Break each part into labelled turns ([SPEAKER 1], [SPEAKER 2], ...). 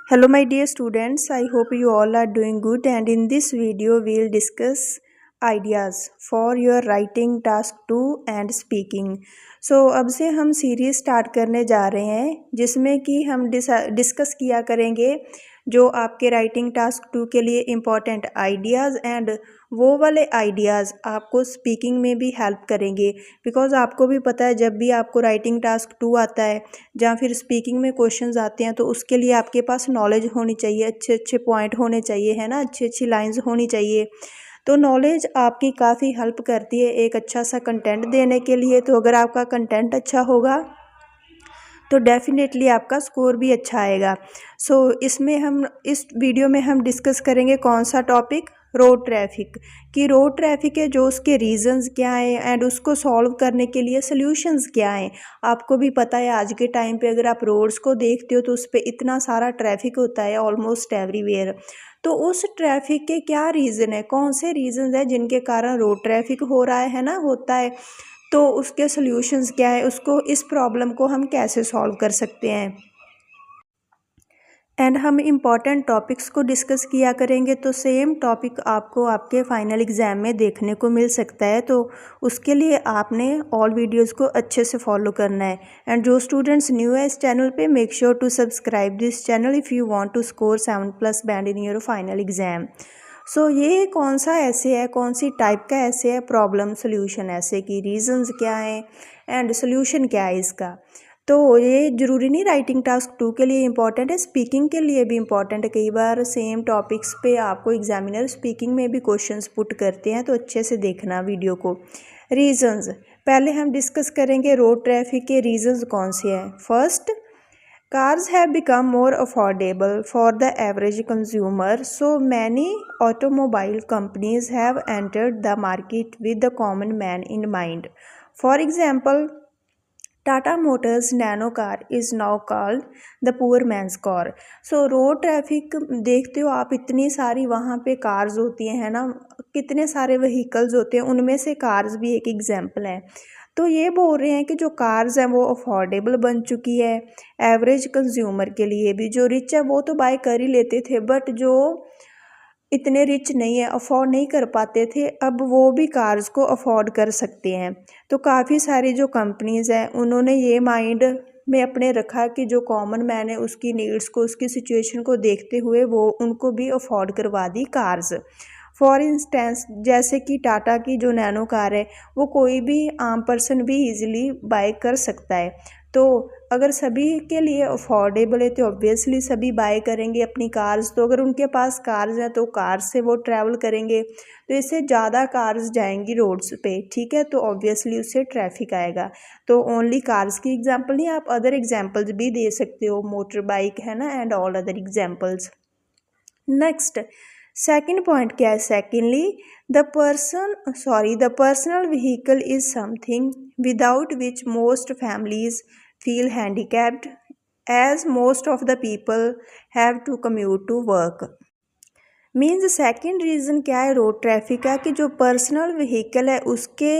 [SPEAKER 1] Hello my dear students, I hope you all are doing good and in this video we will discuss ideas for your writing task 2 and speaking. So अब से हम series start करने जा रहे हैं जिसमें कि हम डिस्कस किया करेंगे जो आपके राइटिंग टास्क 2 के लिए इम्पॉर्टेंट आइडियाज़ एंड वो वाले आइडियाज़ आपको स्पीकिंग में भी हेल्प करेंगे। बिकॉज आपको भी पता है जब भी आपको राइटिंग टास्क 2 आता है या फिर स्पीकिंग में क्वेश्चंस आते हैं तो उसके लिए आपके पास नॉलेज होनी चाहिए, अच्छे अच्छे पॉइंट होने चाहिए, है ना, अच्छी अच्छी लाइंस होनी चाहिए। तो नॉलेज आपकी काफ़ी हेल्प करती है एक अच्छा सा कंटेंट देने के लिए। तो अगर आपका कंटेंट अच्छा होगा तो डेफिनेटली आपका स्कोर भी अच्छा आएगा। इसमें हम इस वीडियो में हम डिस्कस करेंगे कौन सा टॉपिक, रोड ट्रैफिक। कि रोड ट्रैफिक है जो उसके रीजंस क्या हैं एंड उसको सॉल्व करने के लिए सॉल्यूशंस क्या हैं। आपको भी पता है आज के टाइम पे अगर आप रोड्स को देखते हो तो उस पर इतना सारा ट्रैफिक होता है ऑलमोस्ट एवरीवेयर। तो उस ट्रैफिक के क्या रीज़न है, कौन से रीजंस है जिनके कारण रोड ट्रैफिक हो रहा है ना, होता है। तो उसके सॉल्यूशंस क्या है, उसको इस प्रॉब्लम को हम कैसे सॉल्व कर सकते हैं एंड हम इम्पॉर्टेंट टॉपिक्स को डिस्कस किया करेंगे। तो सेम टॉपिक आपको आपके फाइनल एग्ज़ाम में देखने को मिल सकता है। तो उसके लिए आपने ऑल वीडियोस को अच्छे से फॉलो करना है। एंड जो स्टूडेंट्स न्यू है इस चैनल पे, make sure to subscribe this channel if you want to score 7+ band in your final exam. ये कौन सा ऐसे है, कौन सी टाइप का ऐसे है, प्रॉब्लम सोल्यूशन ऐसे की रीजंस क्या हैं एंड सोल्यूशन क्या है इसका। तो ये ज़रूरी नहीं राइटिंग टास्क 2 के लिए इम्पॉर्टेंट है, स्पीकिंग के लिए भी इम्पॉर्टेंट है। कई बार सेम टॉपिक्स पे आपको एग्जामिनर स्पीकिंग में भी क्वेश्चंस पुट करते हैं, तो अच्छे से देखना वीडियो को। रीजंस पहले हम डिस्कस करेंगे, रोड ट्रैफिक के रीजंस कौन से हैं। First, cars have become more affordable for the average consumer, so many automobile companies have entered the market with the common man in mind. For example, Tata Motors nano car is now called the poor men's car. Road traffic देखते हो आप, इतनी सारी वहाँ पे cars होती हैं, है ना, कितने सारे व्हीकल्स होते हैं, उनमें से कार्स भी एक एग्जाम्पल है। तो ये बोल रहे हैं कि जो कार्स हैं वो अफोर्डेबल बन चुकी है एवरेज कंज्यूमर के लिए भी। जो रिच है वो तो बाय कर ही लेते थे, बट जो इतने रिच नहीं है, अफोर्ड नहीं कर पाते थे, अब वो भी कार्स को अफोर्ड कर सकते हैं। तो काफ़ी सारी जो कंपनीज़ हैं उन्होंने ये माइंड में अपने रखा कि जो कॉमन मैन है उसकी नीड्स को, उसकी सिचुएशन को देखते हुए वो उनको भी अफोर्ड करवा दी कार्स। फॉर इंस्टेंस जैसे कि टाटा की जो नैनो कार है वो कोई भी आम पर्सन भी इजीली बाय कर सकता है। तो अगर सभी के लिए अफोर्डेबल है तो ऑब्वियसली सभी बाय करेंगे अपनी कार्स। तो अगर उनके पास कार्स हैं तो कार से वो ट्रैवल करेंगे, तो इससे ज़्यादा कार्स जाएंगी रोड्स पे, ठीक है, तो ऑब्वियसली उससे ट्रैफिक आएगा। तो ओनली कार्स की एग्जांपल नहीं, आप अदर एग्जांपल्स भी दे सकते हो, मोटर बाइक है ना, and all other examples. Next, second point क्या है। Secondly, the personal vehicle is something without which most families feel handicapped as most of the people have to commute to work। Means second reason क्या है road traffic का, कि जो personal vehicle है उसके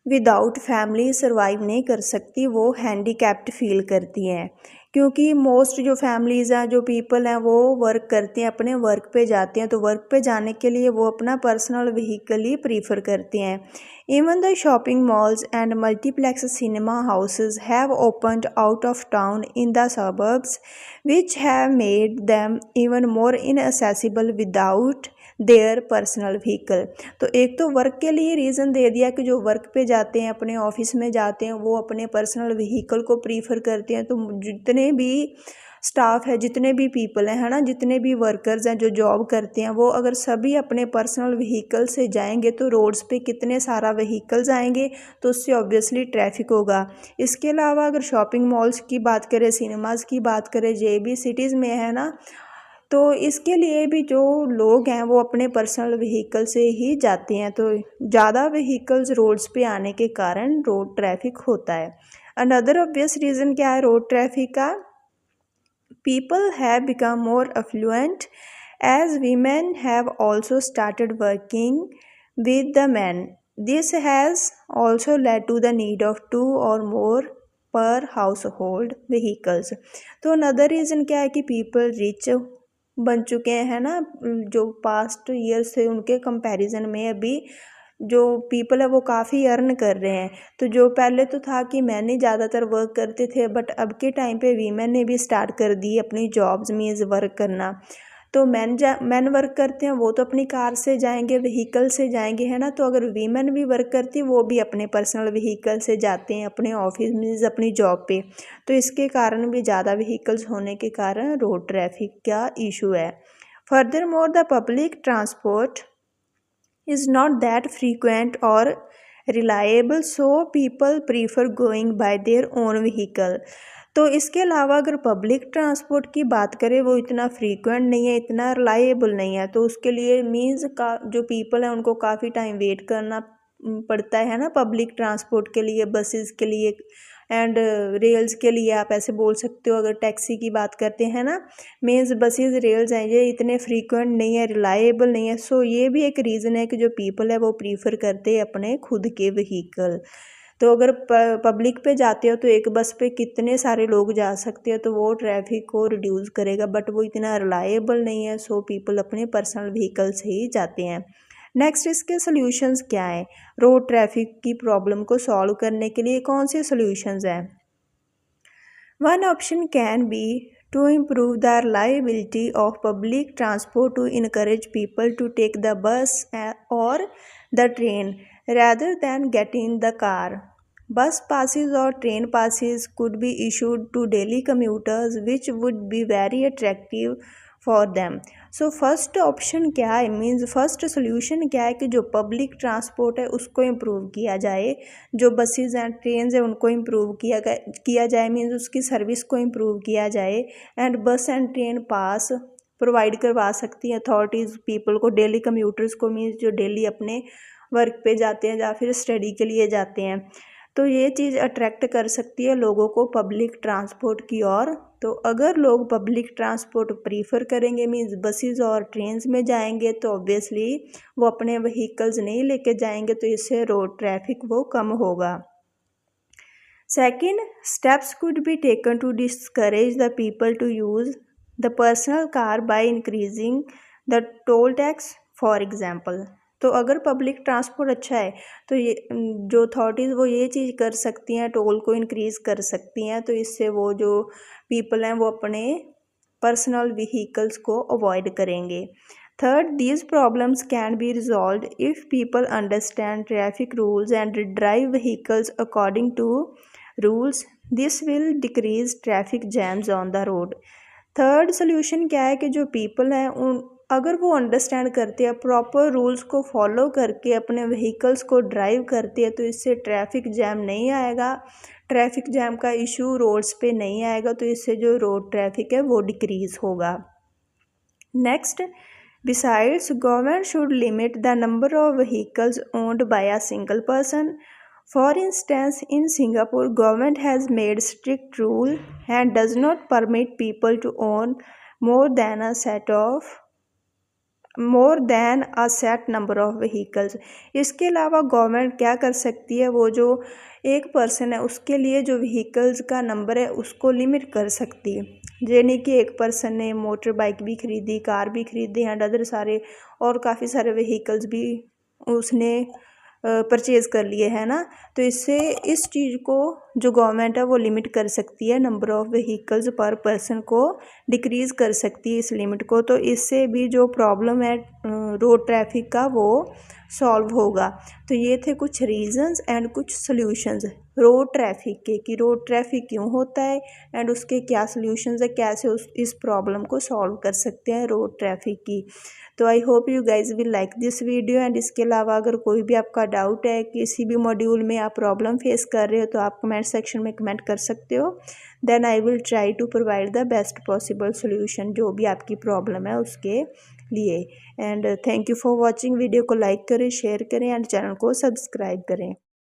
[SPEAKER 1] without family survive नहीं कर सकती, वो हैंडीकैप्ड फील करती हैं। क्योंकि मोस्ट जो फैमिलीज़ हैं, जो पीपल हैं, वो वर्क करते हैं, अपने वर्क पे जाते हैं, तो वर्क पे जाने के लिए वो अपना पर्सनल व्हीकल ही प्रीफर करते हैं। Even the shopping malls and multiplex cinema houses have opened out of town in the suburbs which have made them even more इनएसेसिबल without their personal vehicle. तो एक तो वर्क के लिए रीज़न दे दिया कि जो वर्क पे जाते हैं, अपने ऑफिस में जाते हैं, वो अपने पर्सनल व्हीकल को प्रीफर करते हैं। तो जितने भी स्टाफ है, जितने भी पीपल हैं, है ना, जितने भी वर्कर्स हैं जो जॉब करते हैं, वो अगर सभी अपने पर्सनल व्हीकल से जाएंगे तो रोड्स पे कितने सारा व्हीकल्स आएंगे, तो उससे ऑब्वियसली ट्रैफिक होगा। इसके अलावा अगर शॉपिंग मॉल्स की बात करें, सिनेमाज़ की बात करें, जे भी सिटीज़ में है ना, तो इसके लिए भी जो लोग हैं वो अपने पर्सनल व्हीकल से ही जाते हैं। तो ज़्यादा व्हीकल्स रोड्स पे आने के कारण रोड ट्रैफिक होता है। अनदर ऑब्वियस रीज़न क्या है रोड ट्रैफिक का, people have become more affluent as women have also started working with the man. This has also led to the need of 2 or more per household vehicles. तो another reason क्या है कि people rich बन चुके हैं ना, जो past year से उनके कंपैरिजन में अभी जो पीपल है वो काफ़ी अर्न कर रहे हैं। तो जो पहले तो था कि मैन ही ज़्यादातर वर्क करते थे, बट अब के टाइम पे वीमेन ने भी स्टार्ट कर दी अपनी जॉब्स मीन्स वर्क करना। तो मैन वर्क करते हैं वो तो अपनी कार से जाएंगे, व्हीकल से जाएंगे, है ना। तो अगर वीमेन भी वर्क करती वो भी अपने पर्सनल व्हीकल से जाते हैं अपने ऑफिस मीन्स अपनी जॉब पे। तो इसके कारण भी ज़्यादा व्हीकल्स होने के कारण रोड ट्रैफिक का इशू है। Further more the public transport is not that frequent or reliable, so people prefer going by their own vehicle। तो इसके अलावा अगर पब्लिक ट्रांसपोर्ट की बात करें वो इतना फ्रीक्वेंट नहीं है, इतना रिलायबल नहीं है, तो उसके लिए मीन्स का जो पीपल है उनको काफ़ी टाइम वेट करना पड़ता है ना पब्लिक ट्रांसपोर्ट के लिए, बसेस के लिए एंड रेल्स के लिए आप ऐसे बोल सकते हो। अगर टैक्सी की बात करते हैं ना, मीन्स बसेस रेल्स हैं ये इतने फ्रीक्वेंट नहीं है, रिलायबल नहीं है। सो ये भी एक रीज़न है कि जो पीपल है वो प्रीफर करते हैं अपने खुद के व्हीकल। तो अगर पब्लिक पे जाते हो तो एक बस पे कितने सारे लोग जा सकते हो, तो वो ट्रैफिक को रिड्यूस करेगा, बट वो इतना रिलायबल नहीं है। सो पीपल अपने पर्सनल व्हीकल से ही जाते हैं। नेक्स्ट इसके सॉल्यूशंस क्या है, रोड ट्रैफिक की प्रॉब्लम को सॉल्व करने के लिए कौन से सॉल्यूशंस हैं। One option can be to improve the reliability of public transport to encourage people to take the bus और the train rather than getting the car. Bus passes or train passes could be issued to daily commuters which would be very attractive for them. So first option क्या है, means first solution क्या है कि जो public transport है उसको improve किया जाए, जो बसेस हैं ट्रेन है उनको इम्प्रूव किया जाए, मीन्स उसकी सर्विस को इम्प्रूव किया जाए। एंड बस एंड ट्रेन पास प्रोवाइड करवा सकती हैं अथॉरिटीज़ पीपल को, डेली कम्यूटर्स को, मीन्स जो डेली अपने वर्क पे जाते हैं या फिर स्टडी के लिए जाते हैं। तो ये चीज़ अट्रैक्ट कर सकती है लोगों को पब्लिक ट्रांसपोर्ट की ओर। तो अगर लोग पब्लिक ट्रांसपोर्ट प्रीफर करेंगे मीन्स बसेस और ट्रेन्स में जाएंगे, तो ऑब्वियसली वो अपने व्हीकल्स नहीं लेके जाएंगे, तो इससे रोड ट्रैफिक वो कम होगा। Second, steps could be taken to discourage the people to use the personal car by increasing the toll tax for example. तो अगर पब्लिक ट्रांसपोर्ट अच्छा है तो ये जो अथॉरिटीज़ वो ये चीज़ कर सकती हैं, टोल को इंक्रीज़ कर सकती हैं, तो इससे वो जो पीपल हैं वो अपने पर्सनल व्हीकल्स को अवॉइड करेंगे। Third, these problems can be resolve if people understand traffic rules and drive vehicles according to rules. This will decrease traffic jams on the road. Third solution क्या है कि जो people हैं उन अगर वो अंडरस्टैंड करते हैं, प्रॉपर रूल्स को फॉलो करके अपने व्हीकल्स को ड्राइव करते हैं, तो इससे ट्रैफिक जैम नहीं आएगा, ट्रैफिक जैम का इशू रोड्स पे नहीं आएगा, तो इससे जो रोड ट्रैफिक है वो डिक्रीज़ होगा। Next, besides government should limit the number of vehicles owned by a single person. For instance, in Singapore, government has made strict rule and does not permit people to own more than a set number of vehicles। इसके अलावा government क्या कर सकती है, वो जो एक person है उसके लिए जो व्हीकल्स का नंबर है उसको लिमिट कर सकती है। यानी कि एक पर्सन ने मोटर बाइक भी खरीदी, कार भी खरीदी एंड अदर सारे और काफ़ी सारे व्हीकल्स भी उसने परचेज़ कर लिए है ना। तो इससे इस चीज़ को जो गवर्नमेंट है वो लिमिट कर सकती है, नंबर ऑफ़ व्हीकल्स पर पर्सन को डिक्रीज़ कर सकती है इस लिमिट को। तो इससे भी जो प्रॉब्लम है रोड ट्रैफिक का वो सॉल्व होगा। तो ये थे कुछ रीज़न्स एंड कुछ सॉल्यूशंस रोड ट्रैफिक के, कि रोड ट्रैफिक क्यों होता है एंड उसके क्या सॉल्यूशंस है, कैसे इस प्रॉब्लम को सॉल्व कर सकते हैं रोड ट्रैफिक की। तो I hope you guys will like this video. And इसके अलावा अगर कोई भी आपका डाउट है, किसी भी मॉड्यूल में आप प्रॉब्लम फेस कर रहे हो, तो आप कमेंट सेक्शन में कमेंट कर सकते हो। Then I will try to provide the best possible solution जो भी आपकी प्रॉब्लम है उसके लिए। And thank you for watching. Video को लाइक करें, शेयर करें एंड चैनल को सब्सक्राइब करें।